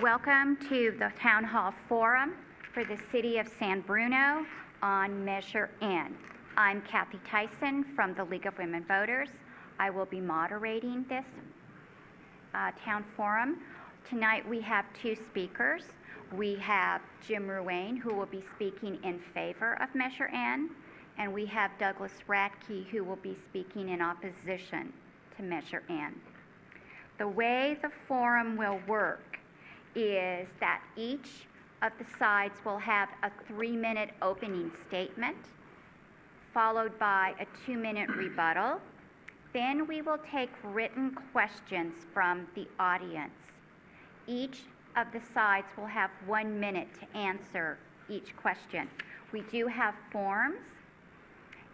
Welcome to the Town Hall Forum for the City of San Bruno on Measure N. I'm Kathy Tyson from the League of Women Voters. I will be moderating this town forum. Tonight we have two speakers. We have Jim Ruane, who will be speaking in favor of Measure N, and we have Douglas Radke, who will be speaking in opposition to Measure N. The way the forum will work is that each of the sides will have a 3-minute opening statement, followed by a 2-minute rebuttal. Then we will take written questions from the audience. Each of the sides will have 1 minute to answer each question. We do have forms,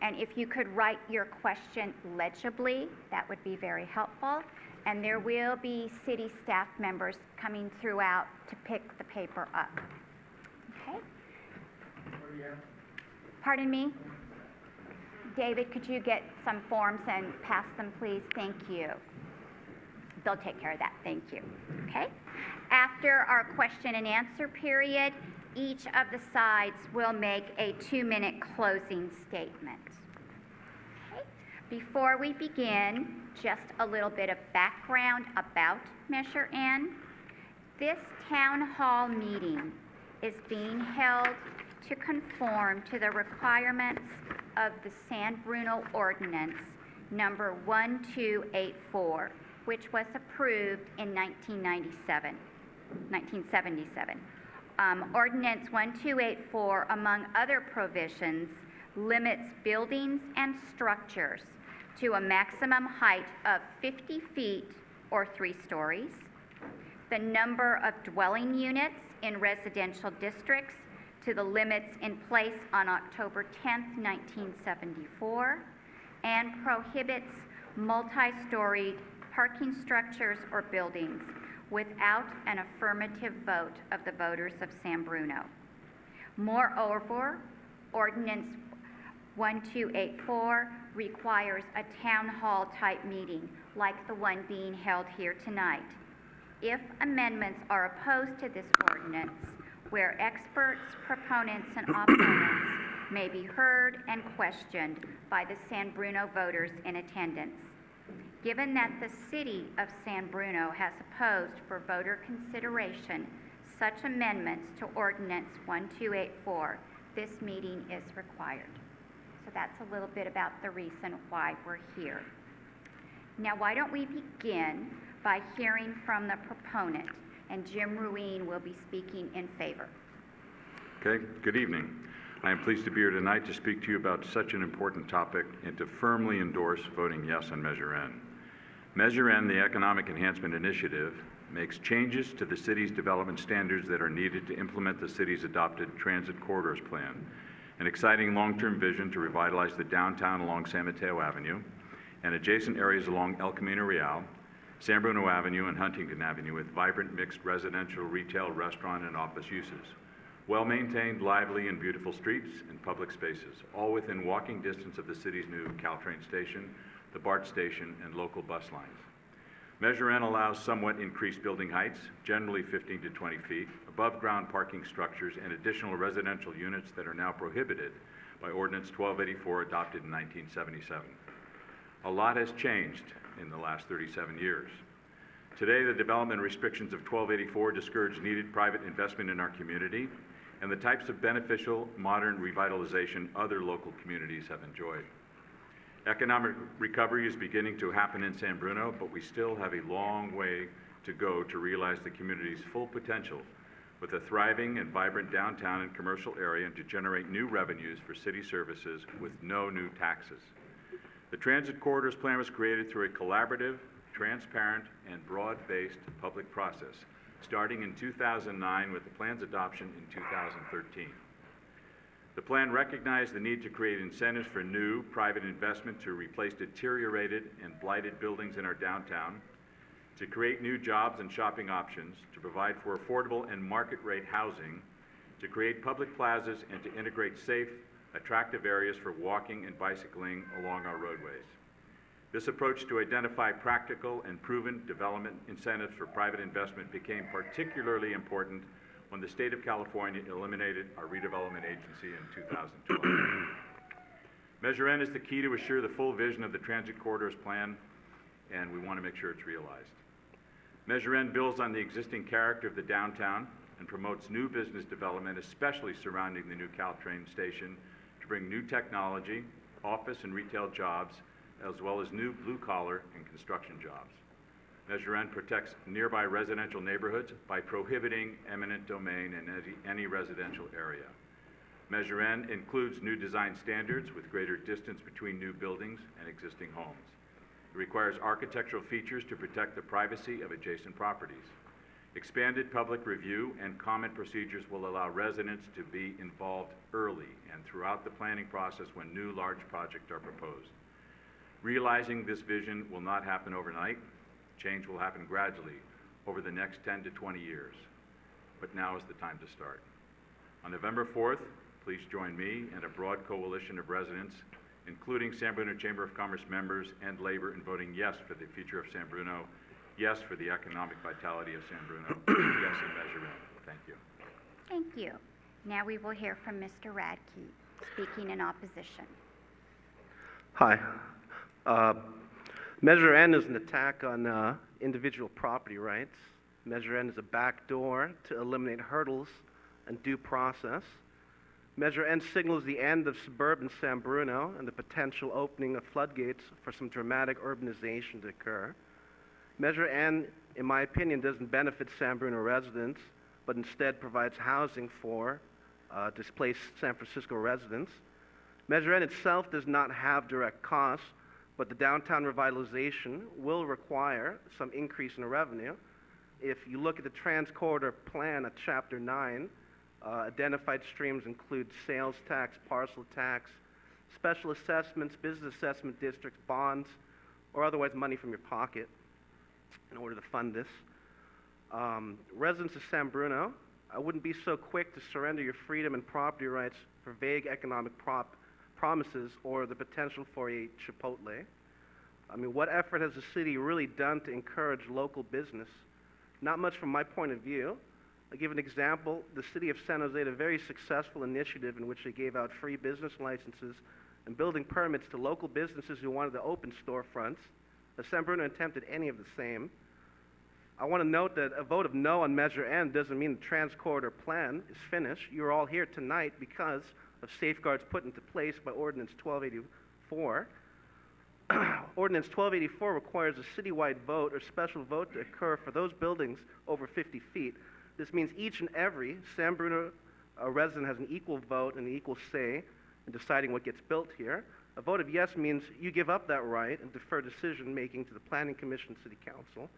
and if you could write your question legibly, that would be very helpful. And there will be city staff members coming throughout to pick the paper up. Okay? Pardon me? David, could you get some forms and pass them, please? Thank you. They'll take care of that. Thank you. Okay? After our question and answer period, each of the sides will make a 2-minute closing statement. Okay? Before we begin, just a little bit of background about Measure N. This town hall meeting is being held to conform to the requirements of the San Bruno Ordinance number 1284, which was approved in 1977. Ordinance 1284, among other provisions, limits buildings and structures to a maximum height of 50 feet or 3 stories, the number of dwelling units in residential districts to the limits in place on October 10, 1974, and prohibits multi-storied parking structures or buildings without an affirmative vote of the voters of San Bruno. Moreover, Ordinance 1284 requires a town hall type meeting like the one being held here tonight. If amendments are opposed to this ordinance, where experts, proponents, and opponents may be heard and questioned by the San Bruno voters in attendance. Given that the City of San Bruno has opposed for voter consideration such amendments to Ordinance 1284, this meeting is required. So that's a little bit about the reason why we're here. Now, why don't we begin by hearing from the proponent, and Jim Ruane will be speaking in favor. Okay, good evening. I am pleased to be here tonight to speak to you about such an important topic and to firmly endorse voting yes on Measure N. Measure N, the Economic Enhancement Initiative, makes changes to the city's development standards that are needed to implement the city's adopted Transit Corridors Plan, an exciting long-term vision to revitalize the downtown along San Mateo Avenue and adjacent areas along El Camino Real, San Bruno Avenue, and Huntington Avenue with vibrant mixed residential, retail, restaurant, and office uses. Well-maintained, lively, and beautiful streets and public spaces, all within walking distance of the city's new Caltrain station, the BART station, and local bus lines. Measure N allows somewhat increased building heights, generally 15 to 20 feet, above-ground parking structures, and additional residential units that are now prohibited by Ordinance 1284 adopted in 1977. A lot has changed in the last 37 years. Today, the development restrictions of 1284 discourage needed private investment in our community and the types of beneficial modern revitalization other local communities have enjoyed. Economic recovery is beginning to happen in San Bruno, but we still have a long way to go to realize the community's full potential with a thriving and vibrant downtown and commercial area and to generate new revenues for city services with no new taxes. The Transit Corridors Plan was created through a collaborative, transparent, and broad-based public process, starting in 2009 with the plan's adoption in 2013. The plan recognized the need to create incentives for new private investment to replace deteriorated and blighted buildings in our downtown, to create new jobs and shopping options, to provide for affordable and market-rate housing, to create public plazas, and to integrate safe, attractive areas for walking and bicycling along our roadways. This approach to identify practical and proven development incentives for private investment became particularly important when the state of California eliminated our redevelopment agency in 2012. Measure N is the key to assure the full vision of the Transit Corridors Plan, and we want to make sure it's realized. Measure N builds on the existing character of the downtown and promotes new business development, especially surrounding the new Caltrain station, to bring new technology, office and retail jobs, as well as new blue-collar and construction jobs. Measure N protects nearby residential neighborhoods by prohibiting eminent domain in any residential area. Measure N includes new design standards with greater distance between new buildings and existing homes. It requires architectural features to protect the privacy of adjacent properties. Expanded public review and comment procedures will allow residents to be involved early and throughout the planning process when new large projects are proposed. Realizing this vision will not happen overnight. Change will happen gradually over the next 10 to 20 years. But now is the time to start. On November 4th, please join me and a broad coalition of residents, including San Bruno Chamber of Commerce members and labor, in voting yes for the future of San Bruno, yes for the economic vitality of San Bruno, yes in Measure N. Thank you. Thank you. Now we will hear from Mr. Radke, speaking in opposition. Hi. Measure N is an attack on individual property rights. Measure N is a backdoor to eliminate hurdles and due process. Measure N signals the end of suburban San Bruno and the potential opening of floodgates for some dramatic urbanization to occur. Measure N, in my opinion, doesn't benefit San Bruno residents, but instead provides housing for displaced San Francisco residents. Measure N itself does not have direct costs, but the downtown revitalization will require some increase in revenue. If you look at the Trans-Corridor Plan at Chapter 9, identified streams include sales tax, parcel tax, special assessments, business assessment districts, bonds, or otherwise money from your pocket in order to fund this. Residents of San Bruno, I wouldn't be so quick to surrender your freedom and property rights for vague economic promises or the potential for a Chipotle. I mean, what effort has the city really done to encourage local business? Not much from my point of view. I'll give an example. The city of San Jose had a very successful initiative in which they gave out free business licenses and building permits to local businesses who wanted to open storefronts. San Bruno attempted any of the same. I want to note that a vote of no on Measure N doesn't mean the Trans-Corridor Plan is finished. You're all here tonight because of safeguards put into place by Ordinance 1284. Ordinance 1284 requires a citywide vote or special vote to occur for those buildings over 50 feet. This means each and every San Bruno resident has an equal vote and an equal say in deciding what gets built here. A vote of yes means you give up that right and defer decision-making to the Planning Commission and City Council.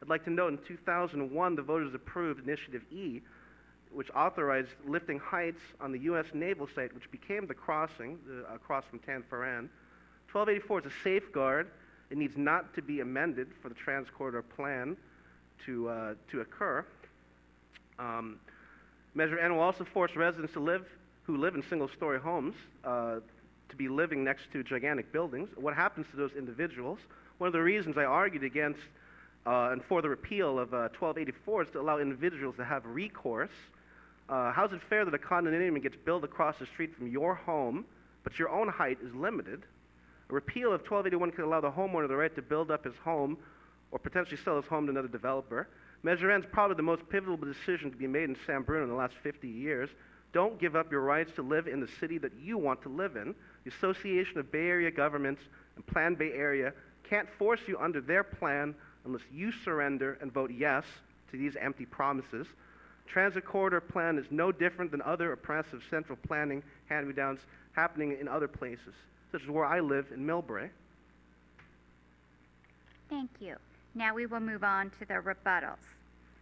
I'd like to note in 2001, the voters approved Initiative E, which authorized lifting heights on the U.S. Naval site, which became the crossing across from Tanforan. 1284 is a safeguard. It needs not to be amended for the Trans-Corridor Plan to occur. Measure N will also force residents who live in single-story homes to be living next to gigantic buildings. What happens to those individuals? One of the reasons I argued against and for the repeal of 1284 is to allow individuals to have recourse. How is it fair that a condominium gets built across the street from your home, but your own height is limited? A repeal of 1281 could allow the homeowner the right to build up his home or potentially sell his home to another developer. Measure N is probably the most pivotal decision to be made in San Bruno in the last 50 years. Don't give up your rights to live in the city that you want to live in. The Association of Bay Area Governments and Plan Bay Area can't force you under their plan unless you surrender and vote yes to these empty promises. Transit Corridor Plan is no different than other oppressive central planning hand-me-downs happening in other places, such as where I live in Millbrae. Thank you. Now we will move on to the rebuttals.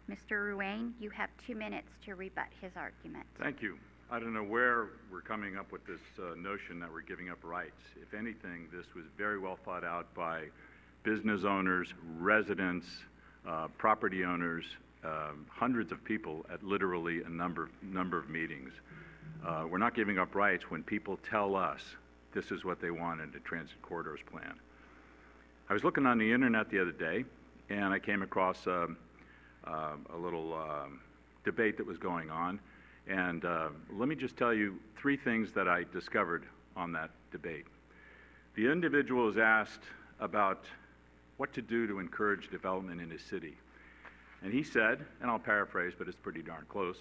Mr. Ruane, you have 2 minutes to rebut his argument. Thank you. I don't know where we're coming up with this notion that we're giving up rights. If anything, this was very well thought out by business owners, residents, property owners, hundreds of people at literally a number of meetings. We're not giving up rights when people tell us this is what they want in the Transit Corridors Plan. I was looking on the internet the other day, and I came across a little debate that was going on. And let me just tell you 3 things that I discovered on that debate. The individual was asked about what to do to encourage development in his city. And he said, and I'll paraphrase, but it's pretty darn close,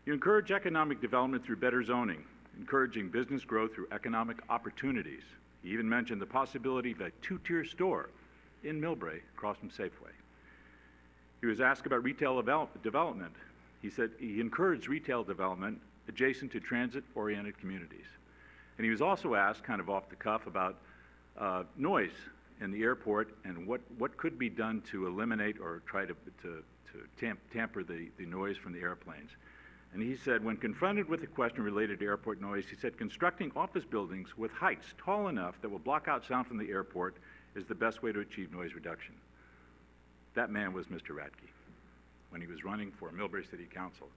you encourage economic development through better zoning, encouraging business growth through economic opportunities. He even mentioned the possibility of a 2-tier store in Millbrae across from Safeway. He was asked about retail development. He said he encouraged retail development adjacent to transit-oriented communities. And he was also asked, kind of off the cuff, about noise in the airport and what could be done to eliminate or try to tamper the noise from the airplanes. And he said, when confronted with a question related to airport noise, he said, constructing office buildings with heights tall enough that will block out sound from the airport is the best way to achieve noise reduction. That man was Mr. Radke when he was running for Millbrae City Council.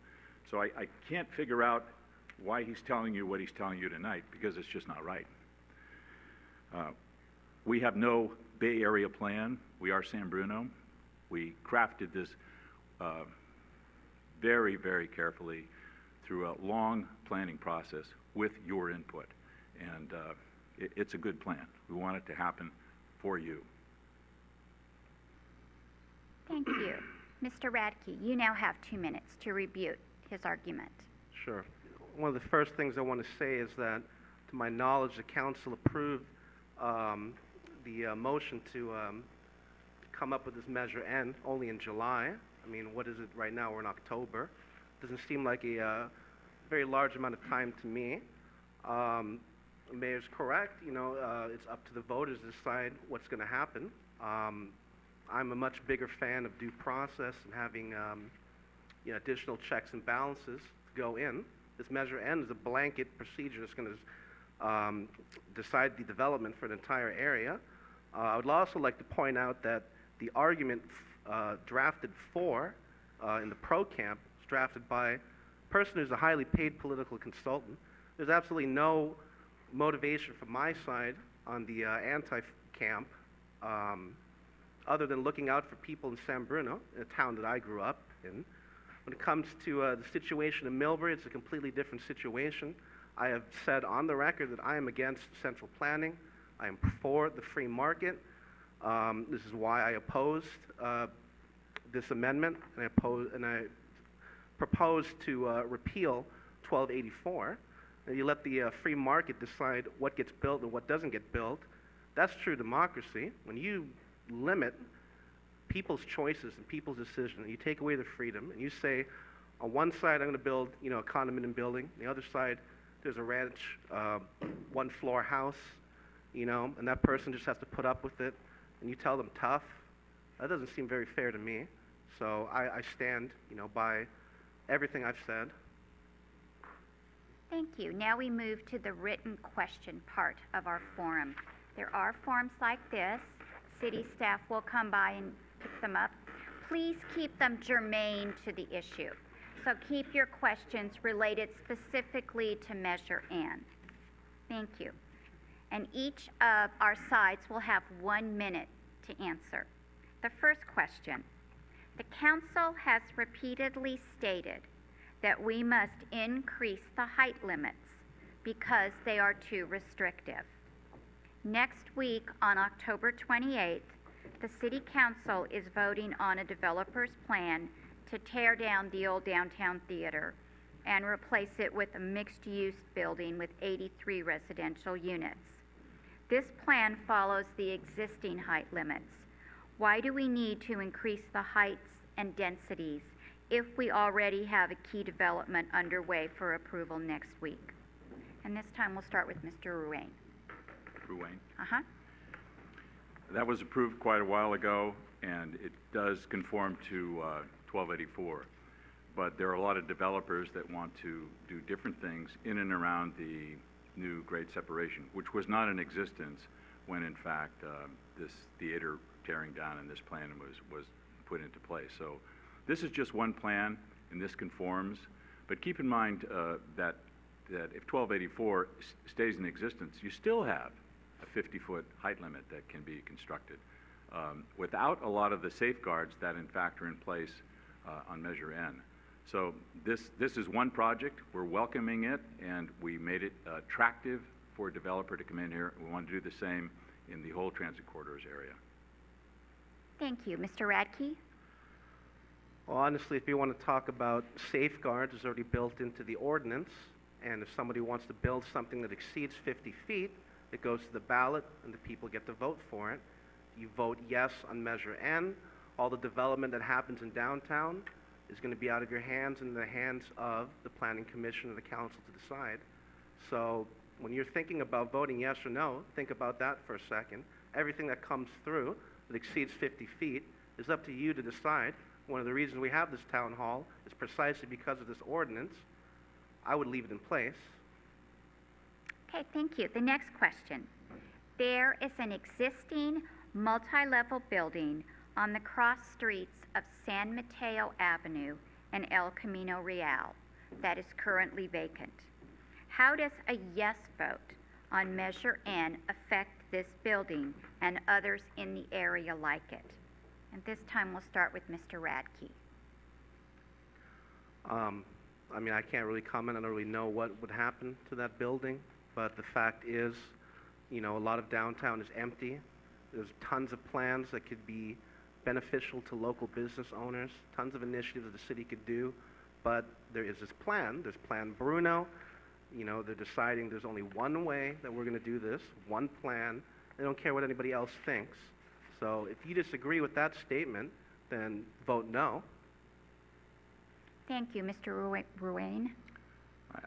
So I can't figure out why he's telling you what he's telling you tonight, because it's just not right. We have no Bay Area plan. We are San Bruno. We crafted this very, very carefully through a long planning process with your input. And it's a good plan. We want it to happen for you. Thank you. Mr. Radke, you now have 2 minutes to rebut his argument. Sure. One of the first things I want to say is that, to my knowledge, the council approved the motion to come up with this Measure N only in July. I mean, what is it right now? We're in October. Doesn't seem like a very large amount of time to me. The mayor's correct. You know, it's up to the voters to decide what's going to happen. I'm a much bigger fan of due process and having you know, additional checks and balances to go in. This Measure N is a blanket procedure that's going to decide the development for an entire area. I would also like to point out that the argument drafted for in the pro camp was drafted by a person who's a highly paid political consultant. There's absolutely no motivation from my side on the anti-camp other than looking out for people in San Bruno, in a town that I grew up in. When it comes to the situation in Millbrae, it's a completely different situation. I have said on the record that I am against central planning. I am for the free market. This is why I opposed this amendment, and I propose to repeal 1284. And you let the free market decide what gets built and what doesn't get built. That's true democracy. When you limit people's choices and people's decisions, and you take away their freedom, and you say, on one side I'm going to build, you know, a condominium building, on the other side there's a ranch, 1-floor house, you know, and that person just has to put up with it, and you tell them tough. That doesn't seem very fair to me. So I stand, you know, by everything I've said. Thank you. Now we move to the written question part of our forum. There are forms like this. City staff will come by and pick them up. Please keep them germane to the issue. So keep your questions related specifically to Measure N. Thank you. And each of our sides will have 1 minute to answer. The first question. The council has repeatedly stated that we must increase the height limits because they are too restrictive. Next week, on October 28th, the City Council is voting on a developer's plan to tear down the old downtown theater and replace it with a mixed-use building with 83 residential units. This plan follows the existing height limits. Why do we need to increase the heights and densities if we already have a key development underway for approval next week? And this time we'll start with Mr. Ruane. Ruane. Uh-huh. That was approved quite a while ago, and it does conform to 1284. But there are a lot of developers that want to do different things in and around the new grade separation, which was not in existence when, in fact, this theater tearing down and this plan was put into place. So this is just one plan, and this conforms. But keep in mind that if 1284 stays in existence, you still have a 50-foot height limit that can be constructed. without a lot of the safeguards that in fact are in place on Measure N. So this is one project. We're welcoming it, and we made it attractive for a developer to come in here. We want to do the same in the whole transit corridors area. Thank you. Mr. Radke? Well, honestly, if you want to talk about safeguards, it's already built into the ordinance. And if somebody wants to build something that exceeds 50 feet, it goes to the ballot and the people get to vote for it. You vote yes on Measure N. All the development that happens in downtown is going to be out of your hands and in the hands of the Planning Commission or the council to decide. So when you're thinking about voting yes or no, think about that for a second. Everything that comes through that exceeds 50 feet is up to you to decide. One of the reasons we have this town hall is precisely because of this ordinance. I would leave it in place. Okay, thank you. The next question. There is an existing multi-level building on the cross streets of San Mateo Avenue and El Camino Real that is currently vacant. How does a yes vote on Measure N affect this building and others in the area like it? And this time we'll start with Mr. Radke. I mean, I can't really comment. I don't really know what would happen to that building. But the fact is, you know, a lot of downtown is empty. There's tons of plans that could be beneficial to local business owners, tons of initiatives that the city could do. But there is this plan. There's Plan Bruno. You know, they're deciding there's only one way that we're going to do this, one plan. They don't care what anybody else thinks. So if you disagree with that statement, then vote no. Thank you. Mr. Ruane?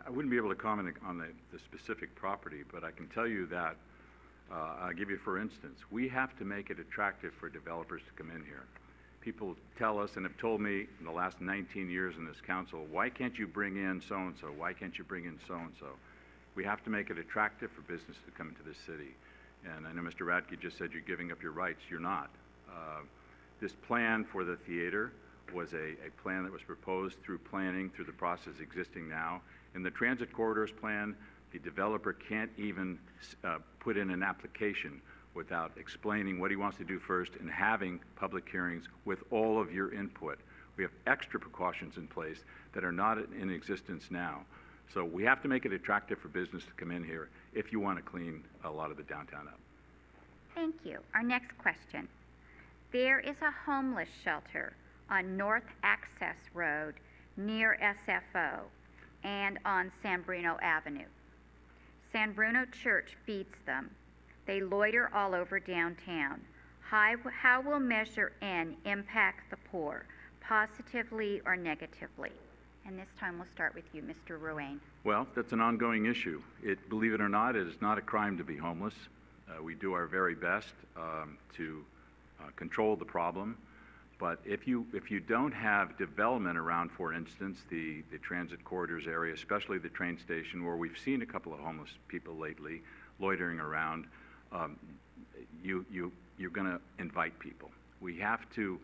I wouldn't be able to comment on the specific property, but I can tell you that, I'll give you for instance, we have to make it attractive for developers to come in here. People tell us and have told me in the last 19 years in this council, why can't you bring in so-and-so? Why can't you bring in so-and-so? We have to make it attractive for business to come into this city. And I know Mr. Radke just said you're giving up your rights. You're not. This plan for the theater was a plan that was proposed through planning, through the process existing now. In the transit corridors plan, the developer can't even put in an application without explaining what he wants to do first and having public hearings with all of your input. We have extra precautions in place that are not in existence now. So we have to make it attractive for business to come in here if you want to clean a lot of the downtown up. Thank you. Our next question. There is a homeless shelter on North Access Road near SFO and on San Bruno Avenue. San Bruno Church feeds them. They loiter all over downtown. How will Measure N impact the poor, positively or negatively? And this time we'll start with you, Mr. Ruane. Well, that's an ongoing issue. Believe it or not, it is not a crime to be homeless. We do our very best to control the problem. But if you don't have development around, for instance, the transit corridors area, especially the train station, where we've seen a couple of homeless people lately loitering around, you're going to invite people. We have to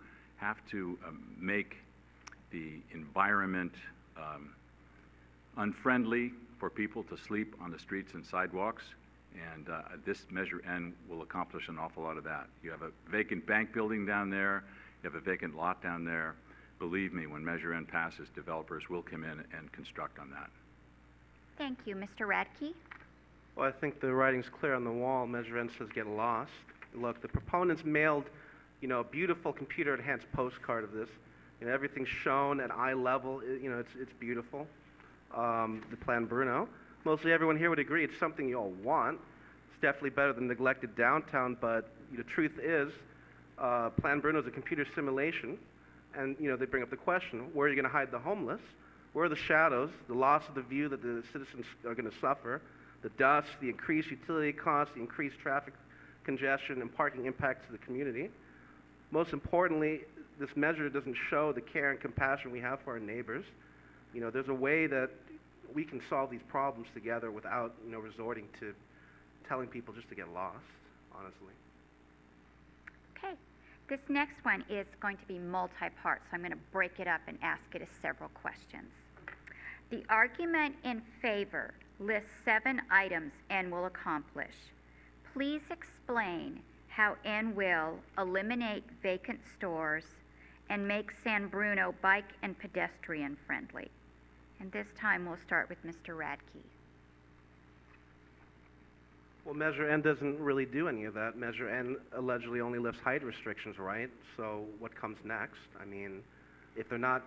make the environment unfriendly for people to sleep on the streets and sidewalks, and this Measure N will accomplish an awful lot of that. You have a vacant bank building down there, you have a vacant lot down there. Believe me, when Measure N passes, developers will come in and construct on that. Thank you. Mr. Radke? Well, I think the writing's clear on the wall. Measure N says get lost. Look, the proponents mailed, you know, a beautiful computer-enhanced postcard of this. You know, everything's shown at eye level. You know, it's beautiful. The Plan Bruno. Mostly everyone here would agree it's something you all want. It's definitely better than neglected downtown, but the truth is, Plan Bruno is a computer simulation, and you know they bring up the question: where are you going to hide the homeless? Where are the shadows, the loss of the view that the citizens are going to suffer, the dust, the increased utility costs, the increased traffic congestion, and parking impacts to the community? Most importantly, this measure doesn't show the care and compassion we have for our neighbors. You know, there's a way that we can solve these problems together without, you know, resorting to telling people just to get lost, honestly. Okay. This next one is going to be multi-part, so I'm going to break it up and ask it as several questions. The argument in favor lists 7 items and will accomplish. Please explain how N will eliminate vacant stores and make San Bruno bike and pedestrian friendly. And this time we'll start with Mr. Radke. Well, Measure N doesn't really do any of that. Measure N allegedly only lifts height restrictions, right? So what comes next? I mean, if they're not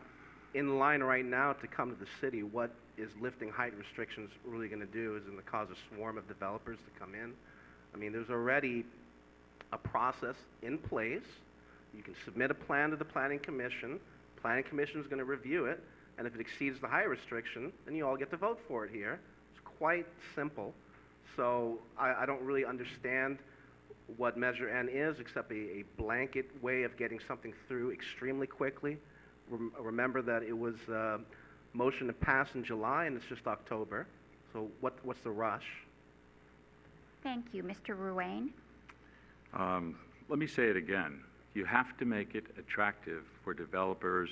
in line right now to come to the city, what is lifting height restrictions really going to do? Is it going to cause a swarm of developers to come in? I mean, there's already a process in place. You can submit a plan to the Planning Commission. Planning Commission is going to review it, and if it exceeds the height restriction, then you all get to vote for it here. It's quite simple. So I don't really understand what Measure N is, except a blanket way of getting something through extremely quickly. Remember that it was motion to pass in July, and it's just October. So what's the rush? Thank you. Mr. Ruane? Let me say it again. You have to make it attractive for developers,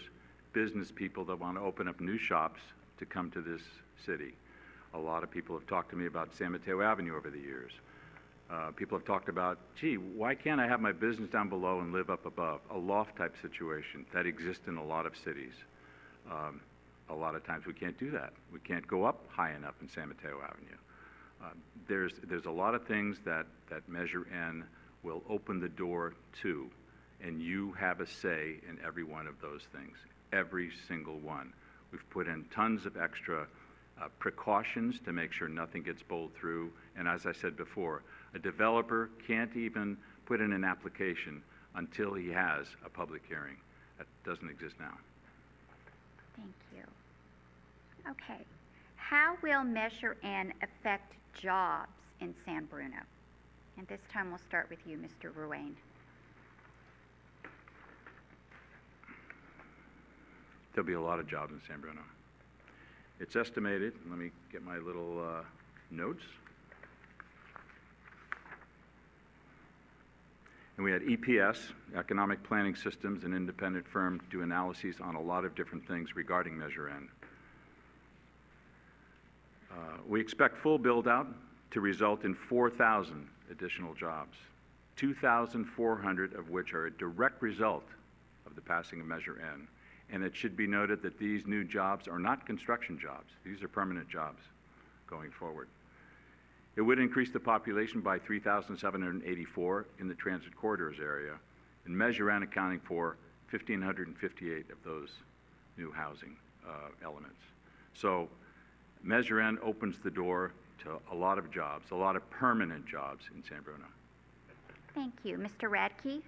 business people that want to open up new shops to come to this city. A lot of people have talked to me about San Mateo Avenue over the years. People have talked about, gee, why can't I have my business down below and live up above? A loft type situation that exists in a lot of cities. A lot of times we can't do that. We can't go up high enough in San Mateo Avenue. There's a lot of things that Measure N will open the door to, and you have a say in every one of those things, every single one. We've put in tons of extra precautions to make sure nothing gets bowled through, and as I said before, a developer can't even put in an application until he has a public hearing. That doesn't exist now. Thank you. Okay. How will Measure N affect jobs in San Bruno? And this time we'll start with you, Mr. Ruane. There'll be a lot of jobs in San Bruno. It's estimated, let me get my little notes. And we had EPS, Economic Planning Systems, an independent firm, do analyses on a lot of different things regarding Measure N. We expect full build-out to result in 4,000 additional jobs, 2,400 of which are a direct result of the passing of Measure N. And it should be noted that these new jobs are not construction jobs. These are permanent jobs going forward. It would increase the population by 3,784 in the transit corridors area, and Measure N accounting for 1,558 of those new housing elements. So Measure N opens the door to a lot of jobs, a lot of permanent jobs in San Bruno. Thank you. Mr. Radke?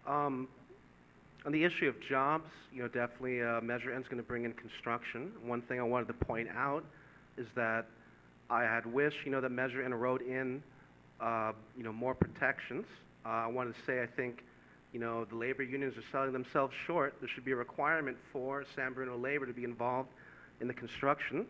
On the issue of jobs, definitely Measure N is going to bring in construction. One thing I wanted to point out is that I had wished, that Measure N wrote in, more protections. I wanted to say I think, the labor unions are selling themselves short. There should be a requirement for San Bruno labor to be involved in the construction.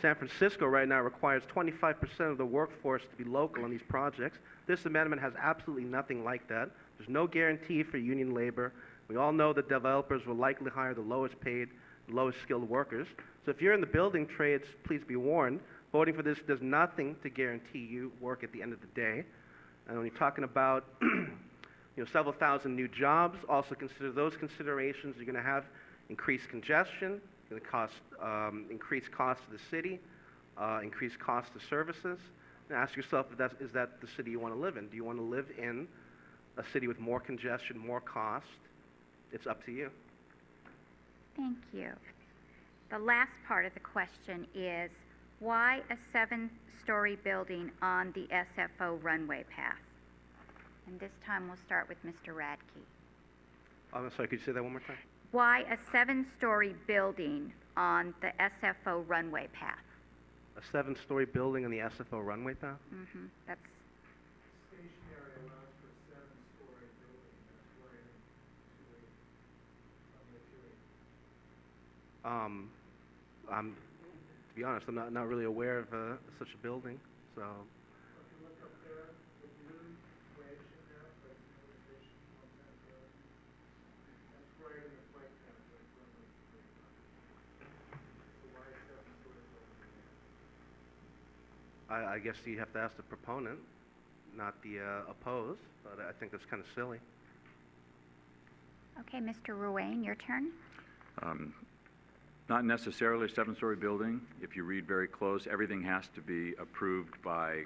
San Francisco right now requires 25% of the workforce to be local on these projects. This amendment has absolutely nothing like that. There's no guarantee for union labor. We all know that developers will likely hire the lowest paid, lowest skilled workers. So if you're in the building trades, please be warned, voting for this does nothing to guarantee you work at the end of the day. And when you're talking about several thousand new jobs, also consider those considerations. You're going to have increased congestion, going to cost increased costs to the city, increased costs to services. And ask yourself, is that the city you want to live in? Do you want to live in a city with more congestion, more cost? It's up to you. Thank you. The last part of the question is, why a 7-story building on the SFO runway path? And this time we'll start with Mr. Radke. I'm sorry, could you say that one more time? Why a 7-story building on the SFO runway path? A 7-story building on the SFO runway path? Mm-hmm. That's Stationary allows for a 7-story building, that's why To be honest, I'm not really aware of such a building, so. If you look up there, the blue wedge in there, like elevation on that road, that's right in the flight path, like runway 3. So why a 7-story building? I guess you have to ask the proponent. not the opposed, but I think that's kind of silly. Okay, Mr. Ruane, your turn. Not necessarily a seven-story building. If you read very close, everything has to be approved by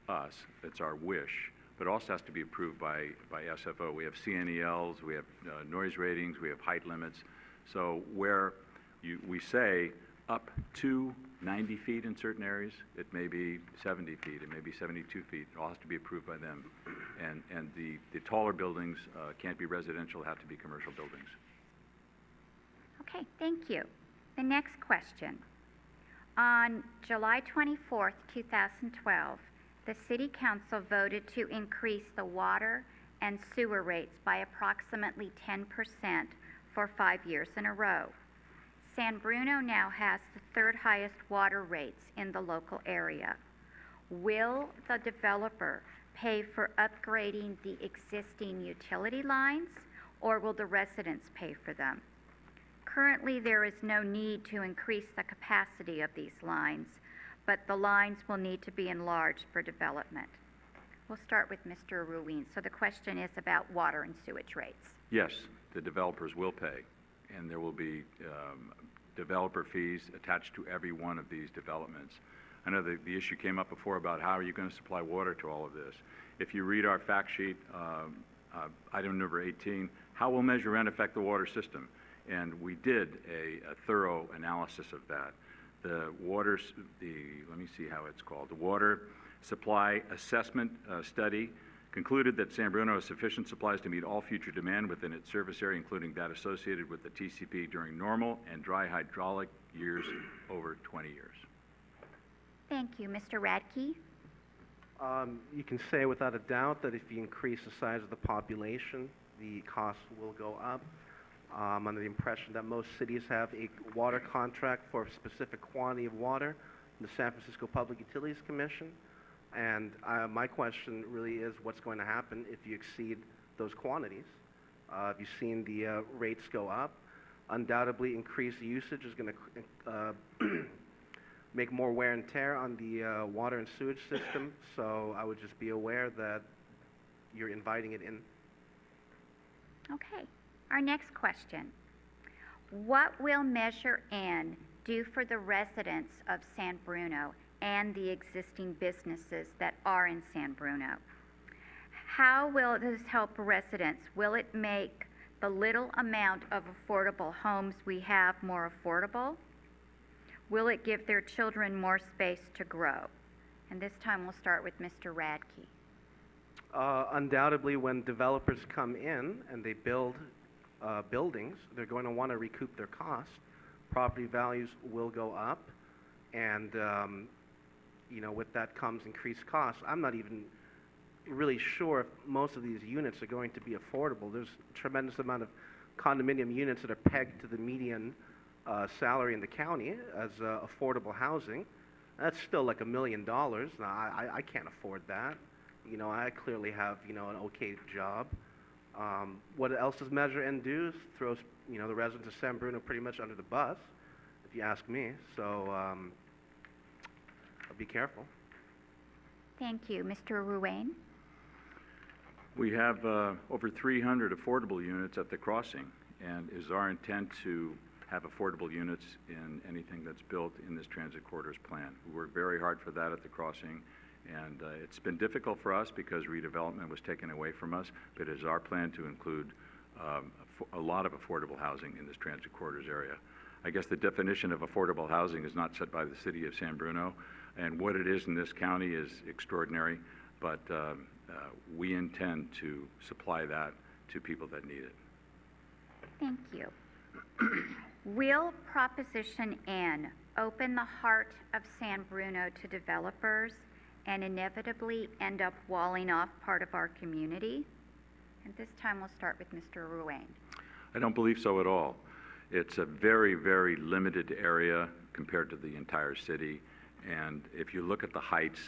us. It's our wish, but it also has to be approved by SFO. We have CNELs, we have noise ratings, we have height limits. So where we say up to 90 feet in certain areas, it may be 70 feet, it may be 72 feet. It all has to be approved by them. And the taller buildings can't be residential, have to be commercial buildings. Okay, thank you. The next question. On July 24th, 2012, the City Council voted to increase the water and sewer rates by approximately 10% for 5 years in a row. San Bruno now has the third highest water rates in the local area. Will the developer pay for upgrading the existing utility lines, or will the residents pay for them? Currently, there is no need to increase the capacity of these lines, but the lines will need to be enlarged for development. We'll start with Mr. Ruane. So the question is about water and sewage rates. Yes, the developers will pay, and there will be developer fees attached to every one of these developments. I know the issue came up before about how are you going to supply water to all of this. If you read our fact sheet, item number 18, how will Measure N affect the water system? And we did a thorough analysis of that. Let me see how it's called. The Water Supply Assessment Study concluded that San Bruno has sufficient supplies to meet all future demand within its service area, including that associated with the TCP during normal and dry hydraulic years over 20 years. Thank you. Mr. Radke? You can say without a doubt that if you increase the size of the population, the costs will go up. I'm under the impression that most cities have a water contract for a specific quantity of water, the San Francisco Public Utilities Commission. And my question really is what's going to happen if you exceed those quantities? Have you seen the rates go up? Undoubtedly, increased usage is going to make more wear and tear on the water and sewage system. So I would just be aware that you're inviting it in. Okay. Our next question. What will Measure N do for the residents of San Bruno and the existing businesses that are in San Bruno? How will this help residents? Will it make the little amount of affordable homes we have more affordable? Will it give their children more space to grow? And this time we'll start with Mr. Radke. Undoubtedly, when developers come in and they build buildings, they're going to want to recoup their costs. Property values will go up, and with that comes increased costs. I'm not even really sure if most of these units are going to be affordable. There's a tremendous amount of condominium units that are pegged to the median salary in the county as affordable housing. That's still like $1 million. Now, I can't afford that. I clearly have, an okay job. What else does Measure N do? Throws, the residents of San Bruno pretty much under the bus, if you ask me. So, be careful. Thank you. Mr. Ruane? We have over 300 affordable units at the crossing, and it is our intent to have affordable units in anything that's built in this transit corridors plan. We work very hard for that at the crossing, and it's been difficult for us because redevelopment was taken away from us, but it is our plan to include a lot of affordable housing in this transit corridors area. I guess the definition of affordable housing is not set by the city of San Bruno, and what it is in this county is extraordinary, but we intend to supply that to people that need it. Thank you. Will Proposition N open the heart of San Bruno to developers and inevitably end up walling off part of our community? And this time we'll start with Mr. Ruane. I don't believe so at all. It's a very, very limited area compared to the entire city. And if you look at the heights,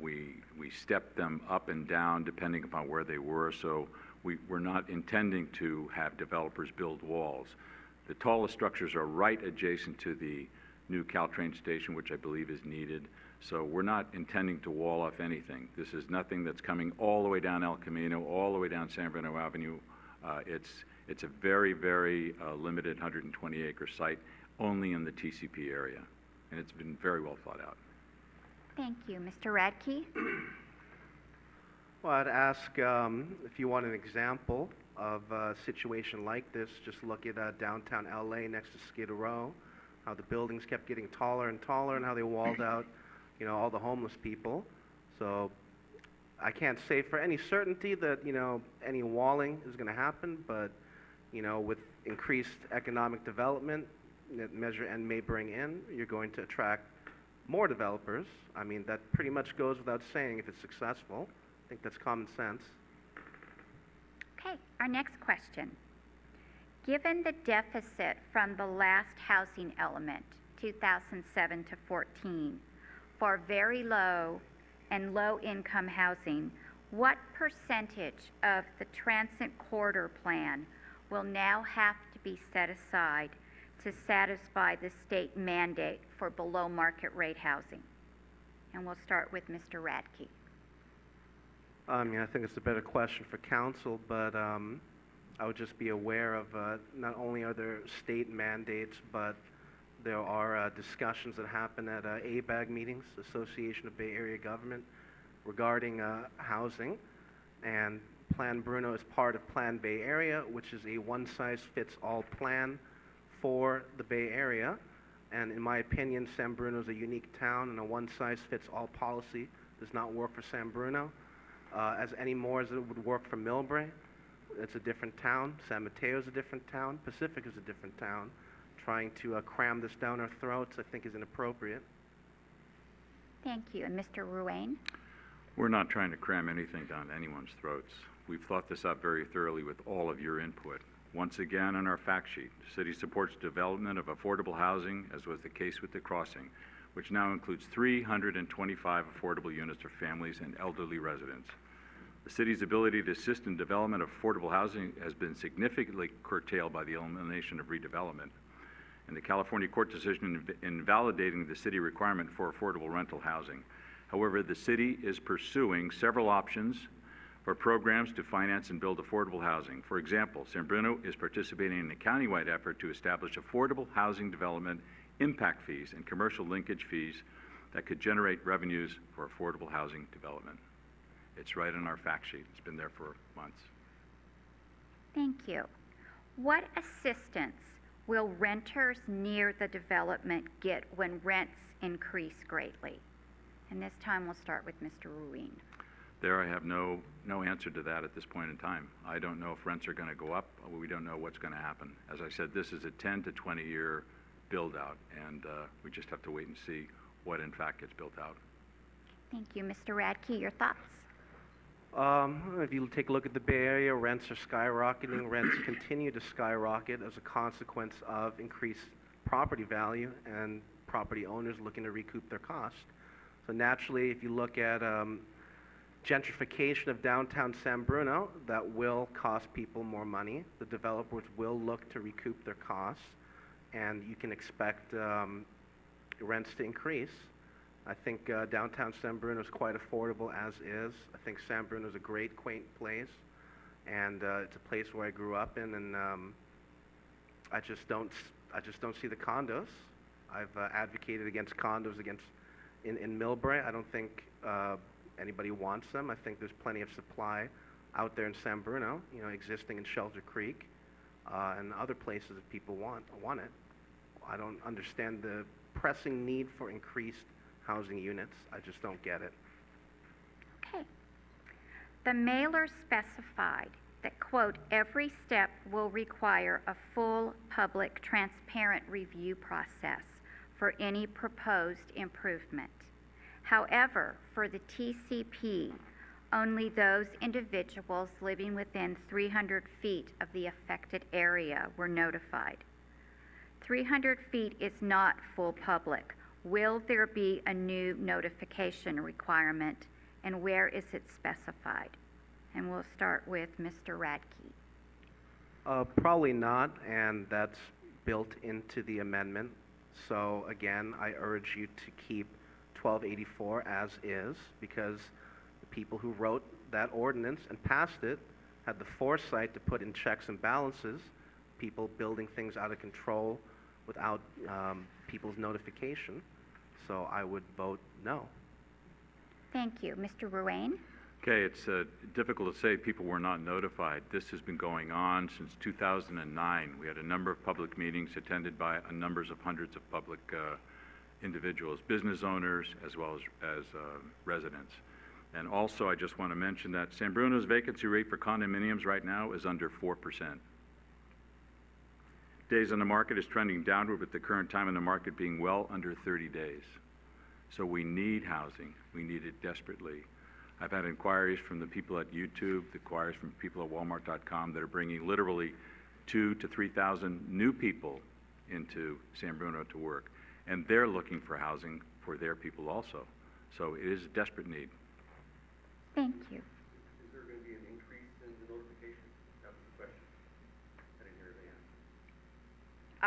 we step them up and down depending upon where they were. So we're not intending to have developers build walls. The tallest structures are right adjacent to the new Caltrain station, which I believe is needed. So we're not intending to wall off anything. This is nothing that's coming all the way down El Camino, all the way down San Bruno Avenue. It's a very, very limited 120-acre site only in the TCP area, and it's been very well thought out. Thank you. Mr. Radke? Well, I'd ask if you want an example of a situation like this, just look at downtown LA next to Skid Row, how the buildings kept getting taller and taller and how they walled out, all the homeless people. So I can't say for any certainty that, any walling is going to happen, but, with increased economic development that Measure N may bring in, you're going to attract more developers. I mean, that pretty much goes without saying if it's successful. I think that's common sense. Okay, our next question. Given the deficit from the last housing element, 2007 to 14, for very low and low-income housing, what percentage of the transit corridor plan will now have to be set aside to satisfy the state mandate for below-market rate housing? And we'll start with Mr. Radke. I think it's a better question for council, but I would just be aware of not only are there state mandates, but there are discussions that happen at ABAG meetings, Association of Bay Area Government, regarding housing. And Plan Bruno is part of Plan Bay Area, which is a one-size-fits-all plan for the Bay Area. And in my opinion, San Bruno is a unique town, and a one-size-fits-all policy does not work for San Bruno as any more as it would work for Millbrae. It's a different town. San Mateo is a different town. Pacific is a different town. Trying to cram this down our throats, I think, is inappropriate. Thank you. And Mr. Ruane? We're not trying to cram anything down anyone's throats. We've thought this out very thoroughly with all of your input. Once again, on our fact sheet, the city supports development of affordable housing, as was the case with the crossing, which now includes 325 affordable units for families and elderly residents. The city's ability to assist in development of affordable housing has been significantly curtailed by the elimination of redevelopment. And the California court decision invalidating the city requirement for affordable rental housing. However, the city is pursuing several options for programs to finance and build affordable housing. For example, San Bruno is participating in a countywide effort to establish affordable housing development impact fees and commercial linkage fees that could generate revenues for affordable housing development. It's right on our fact sheet. It's been there for months. Thank you. What assistance will renters near the development get when rents increase greatly? And this time we'll start with Mr. Ruane. There, I have no answer to that at this point in time. I don't know if rents are going to go up. We don't know what's going to happen. As I said, this is a 10 to 20 year build out, and we just have to wait and see what in fact gets built out. Thank you. Mr. Radke, your thoughts? If you take a look at the Bay Area, rents are skyrocketing. Rents continue to skyrocket as a consequence of increased property value and property owners looking to recoup their cost. So naturally, if you look at gentrification of downtown San Bruno, that will cost people more money. The developers will look to recoup their costs, and you can expect rents to increase. I think downtown San Bruno is quite affordable as is. I think San Bruno is a great, quaint place, and it's a place where I grew up in, and I just don't see the condos. I've advocated against condos in Millbrae. I don't think anybody wants them. I think there's plenty of supply out there in San Bruno, existing in Shelter Creek and other places that people want it. I don't understand the pressing need for increased housing units. I just don't get it. Okay. The mailer specified that, quote, every step will require a full, public, transparent review process for any proposed improvement. However, for the TCP, only those individuals living within 300 feet of the affected area were notified. 300 feet is not full public. Will there be a new notification requirement, and where is it specified? And we'll start with Mr. Radke. Probably not, and that's built into the amendment. So again, I urge you to keep 1284 as is, because the people who wrote that ordinance and passed it had the foresight to put in checks and balances, people building things out of control without people's notification. So I would vote no. Thank you. Mr. Ruane? Okay, it's difficult to say people were not notified. This has been going on since 2009. We had a number of public meetings attended by numbers of hundreds of public individuals, business owners, as well as residents. And also, I just want to mention that San Bruno's vacancy rate for condominiums right now is under 4%. Days on the market is trending downward, with the current time in the market being well under 30 days. So we need housing. We need it desperately. I've had inquiries from the people at YouTube, the inquiries from people at Walmart.com that are bringing literally 2,000 to 3,000 new people into San Bruno to work. And they're looking for housing for their people also. So it is a desperate need. Thank you. Is there going to be an increase in the notification? That was the question. I didn't hear the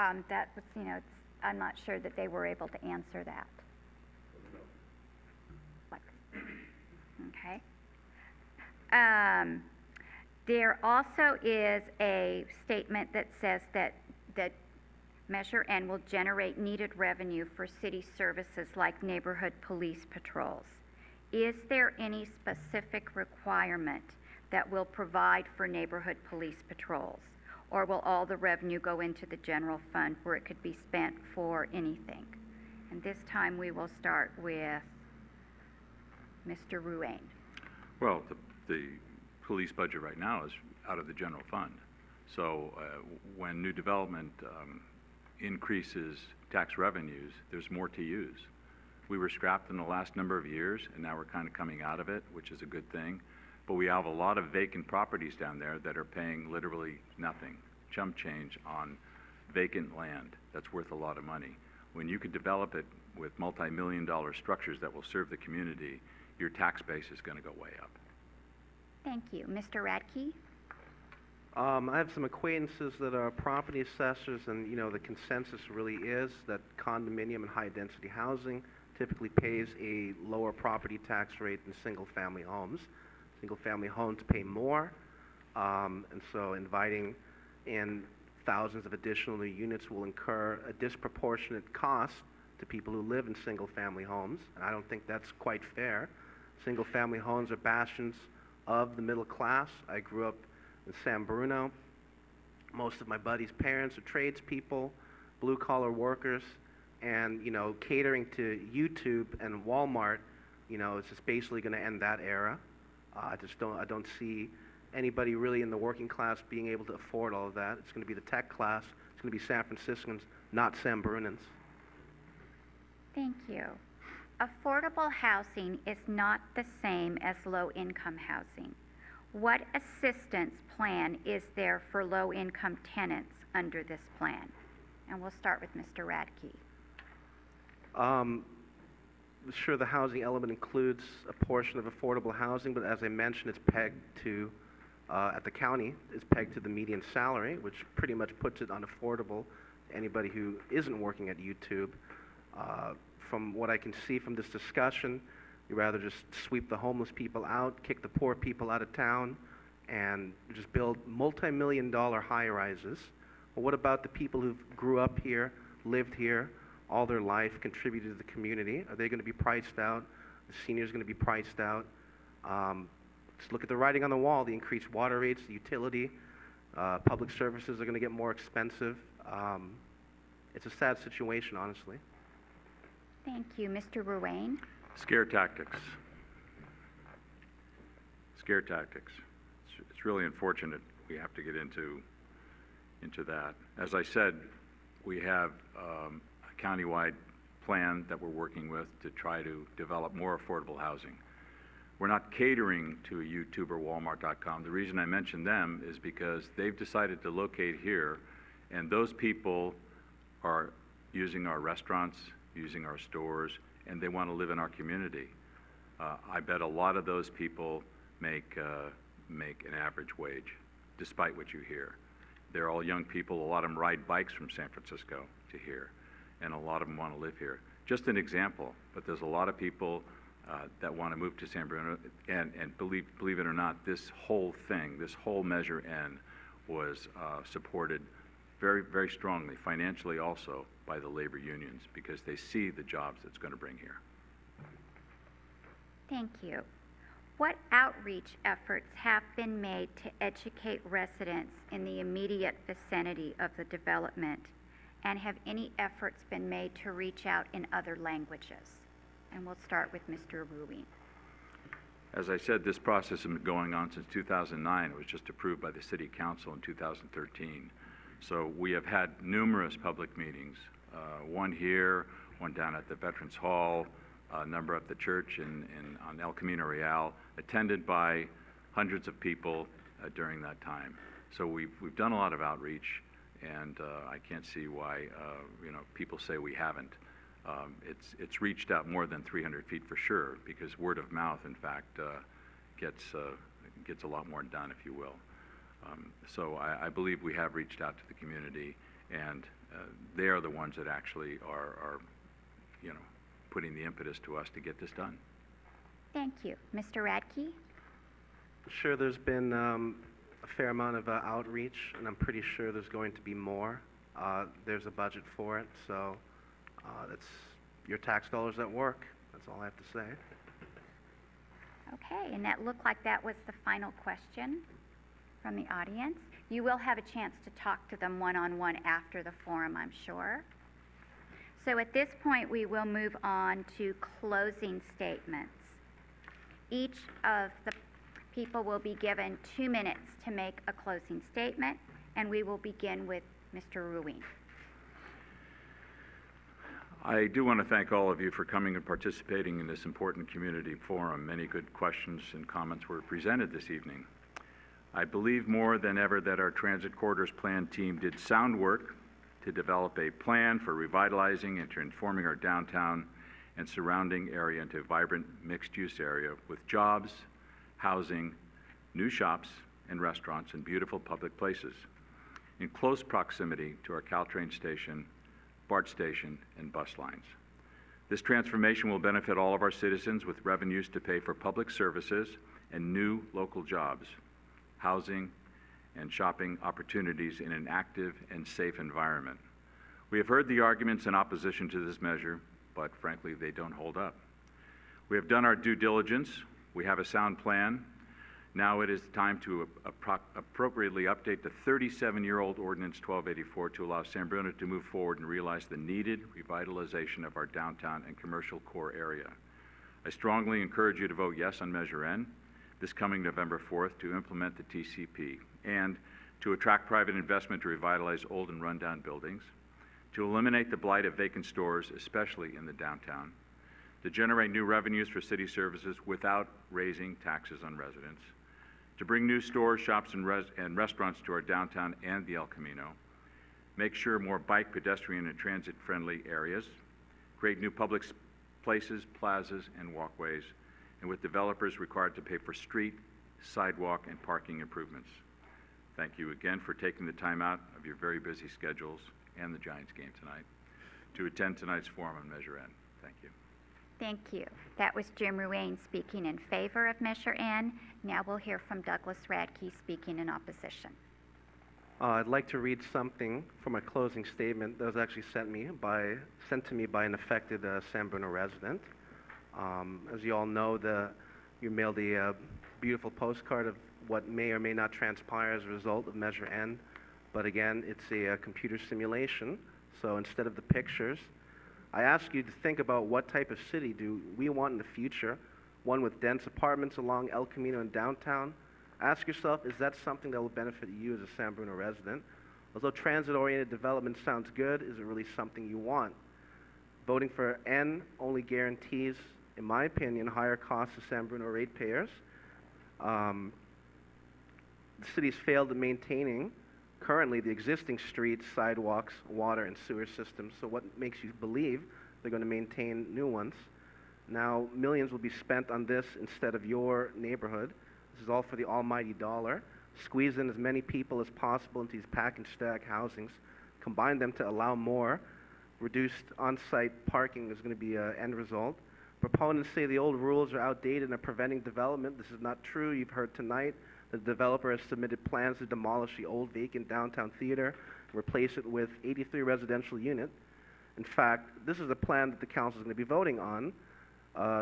answer. That was, I'm not sure that they were able to answer that. No. Okay. There also is a statement that says that Measure N will generate needed revenue for city services like neighborhood police patrols. Is there any specific requirement that will provide for neighborhood police patrols? Or will all the revenue go into the general fund where it could be spent for anything? And this time we will start with Mr. Ruane. Well, the police budget right now is out of the general fund. So when new development increases tax revenues, there's more to use. We were scrapped in the last number of years, and now we're kind of coming out of it, which is a good thing. But we have a lot of vacant properties down there that are paying literally nothing, chump change on vacant land that's worth a lot of money. When you could develop it with multi-million-dollar structures that will serve the community, your tax base is going to go way up. Thank you. Mr. Radke? I have some acquaintances that are property assessors, and the consensus really is that condominium and high-density housing typically pays a lower property tax rate than single-family homes. Single-family homes pay more, and so inviting in thousands of additional new units will incur a disproportionate cost to people who live in single-family homes, and I don't think that's quite fair. Single-family homes are bastions of the middle class. I grew up in San Bruno. Most of my buddies' parents are tradespeople, blue-collar workers, and catering to YouTube and Walmart, is just basically going to end that era. I don't see anybody really in the working class being able to afford all of that. It's going to be the tech class. It's going to be San Franciscans, not San Brunans. Thank you. Affordable housing is not the same as low-income housing. What assistance plan is there for low-income tenants under this plan? And we'll start with Mr. Radke. Sure, the housing element includes a portion of affordable housing, but as I mentioned, it's pegged to, at the county, it's pegged to the median salary, which pretty much puts it unaffordable to anybody who isn't working at YouTube. From what I can see from this discussion, you'd rather just sweep the homeless people out, kick the poor people out of town, and just build multi-million-dollar high-rises. Well, what about the people who grew up here, lived here all their life, contributed to the community? Are they going to be priced out? The seniors going to be priced out? Just look at the writing on the wall, the increased water rates, the utility, public services are going to get more expensive. It's a sad situation, honestly. Thank you. Mr. Ruane? Scare tactics. Scare tactics. It's really unfortunate we have to get into that. As I said, we have a countywide plan that we're working with to try to develop more affordable housing. We're not catering to a YouTube or Walmart.com. The reason I mention them is because they've decided to locate here, and those people are using our restaurants, using our stores, and they want to live in our community. I bet a lot of those people make an average wage, despite what you hear. They're all young people. A lot of them ride bikes from San Francisco to here, and a lot of them want to live here. just an example, but there's a lot of people that want to move to San Bruno, and believe it or not, this whole thing, this whole Measure N was supported very, very strongly, financially also, by the labor unions, because they see the jobs it's going to bring here. Thank you. What outreach efforts have been made to educate residents in the immediate vicinity of the development? And have any efforts been made to reach out in other languages? And we'll start with Mr. Ruin. As I said, this process has been going on since 2009. It was just approved by the City Council in 2013. So we have had numerous public meetings, one here, one down at the Veterans Hall, a number at the church on El Camino Real, attended by hundreds of people during that time. So we've done a lot of outreach, and I can't see why people say we haven't. It's reached out more than 300 feet for sure, because word of mouth, in fact, gets a lot more done, if you will. So I believe we have reached out to the community, and they are the ones that actually are putting the impetus to us to get this done. Thank you. Mr. Radke? Sure, there's been a fair amount of outreach, and I'm pretty sure there's going to be more. There's a budget for it, so that's your tax dollars at work. That's all I have to say. Okay, and that looked like that was the final question from the audience. You will have a chance to talk to them one-on-one after the forum, I'm sure. So at this point, we will move on to closing statements. Each of the people will be given 2 minutes to make a closing statement, and we will begin with Mr. Ruin. I do want to thank all of you for coming and participating in this important community forum. Many good questions and comments were presented this evening. I believe more than ever that our Transit Corridors Plan team did sound work to develop a plan for revitalizing and transforming our downtown and surrounding area into a vibrant mixed-use area with jobs, housing, new shops and restaurants, and beautiful public places in close proximity to our Caltrain station, BART station, and bus lines. This transformation will benefit all of our citizens with revenues to pay for public services and new local jobs, housing, and shopping opportunities in an active and safe environment. We have heard the arguments in opposition to this measure, but frankly, they don't hold up. We have done our due diligence. We have a sound plan. Now it is time to appropriately update the 37-year-old Ordinance 1284 to allow San Bruno to move forward and realize the needed revitalization of our downtown and commercial core area. I strongly encourage you to vote yes on Measure N this coming November 4th to implement the TCP and to attract private investment to revitalize old and rundown buildings, to eliminate the blight of vacant stores, especially in the downtown, to generate new revenues for city services without raising taxes on residents, to bring new stores, shops, and restaurants to our downtown and the El Camino, make sure more bike, pedestrian, and transit-friendly areas, create new public places, plazas, and walkways, and with developers required to pay for street, sidewalk, and parking improvements. Thank you again for taking the time out of your very busy schedules and the Giants game tonight to attend tonight's forum on Measure N. Thank you. Thank you. That was Jim Ruane speaking in favor of Measure N. Now we'll hear from Douglas Radke speaking in opposition. I'd like to read something from a closing statement that was actually sent to me by an affected San Bruno resident. As you all know, you mailed a beautiful postcard of what may or may not transpire as a result of Measure N. But again, it's a computer simulation, so instead of the pictures, I ask you to think about what type of city do we want in the future, one with dense apartments along El Camino and downtown. Ask yourself, is that something that will benefit you as a San Bruno resident? Although transit-oriented development sounds good, is it really something you want? Voting for N only guarantees, in my opinion, higher costs to San Bruno ratepayers. The city's failed at maintaining currently the existing streets, sidewalks, water, and sewer systems. So what makes you believe they're going to maintain new ones? Now, millions will be spent on this instead of your neighborhood. This is all for the almighty dollar. Squeeze in as many people as possible into these pack and stack housings. Combine them to allow more reduced on-site parking is going to be an end result. Proponents say the old rules are outdated and are preventing development. This is not true. You've heard tonight that the developer has submitted plans to demolish the old vacant downtown theater and replace it with 83 residential units. In fact, this is a plan that the council is going to be voting on.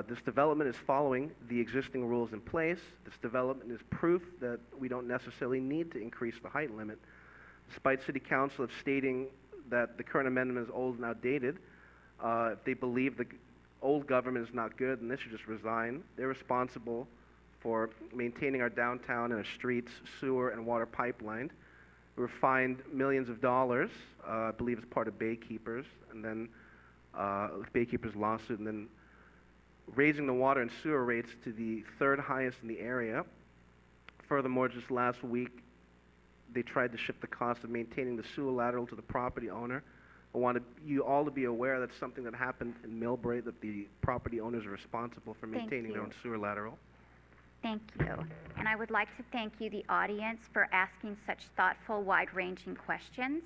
This development is following the existing rules in place. This development is proof that we don't necessarily need to increase the height limit. Despite City Council of stating that the current amendment is old and outdated, if they believe the old government is not good, then they should just resign. They're responsible for maintaining our downtown and our streets, sewer, and water pipeline. We were fined millions of dollars, I believe as part of Baykeepers, and then Baykeepers lawsuit, and then raising the water and sewer rates to the third highest in the area. Furthermore, just last week, they tried to shift the cost of maintaining the sewer lateral to the property owner. I wanted you all to be aware that's something that happened in Millbrae, that the property owners are responsible for Thank maintaining their you. own sewer lateral. Thank you. And I would like to thank you, the audience, for asking such thoughtful, wide-ranging questions.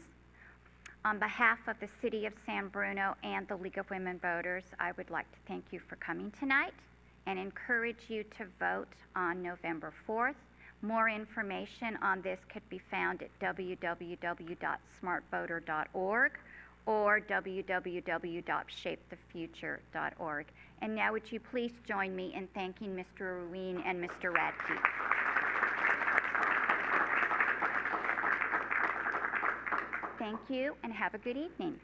On behalf of the City of San Bruno and the League of Women Voters, I would like to thank you for coming tonight and encourage you to vote on November 4th. More information on this could be found at www.smartvoter.org or www.shapethefuture.org. And now would you please join me in thanking Mr. Ruin and Mr. Radke. Thank you and have a good evening.